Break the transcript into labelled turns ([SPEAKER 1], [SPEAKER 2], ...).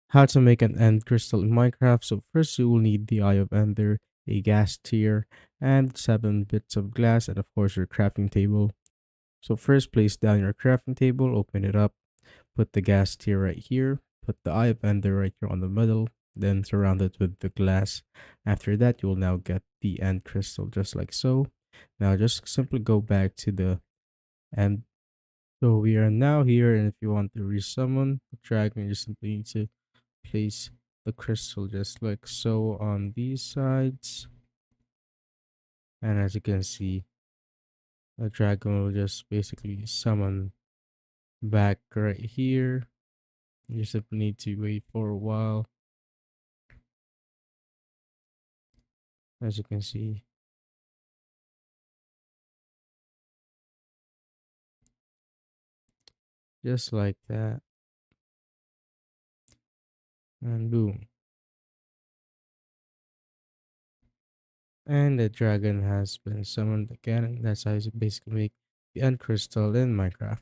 [SPEAKER 1] How to make an end crystal in Minecraft. So first you will need the Eye of Ender, a ghast tier, and 7 bits of glass, and of course your crafting table. So first place down your crafting table, open it up, put the ghast tier right here, put the Eye of Ender right here on the middle, then surround it with the glass. After that, you will now get the end crystal just like so. Now just simply go back to the end. So we are now here, and if you want to resummon the dragon, you simply need to place the crystal just like so on these sides. And as you can see, the dragon will just basically summon back right here. You simply need to wait for a while. As you can see, just like that. And boom. And the dragon has been summoned again. And that's how you basically make the end crystal in Minecraft.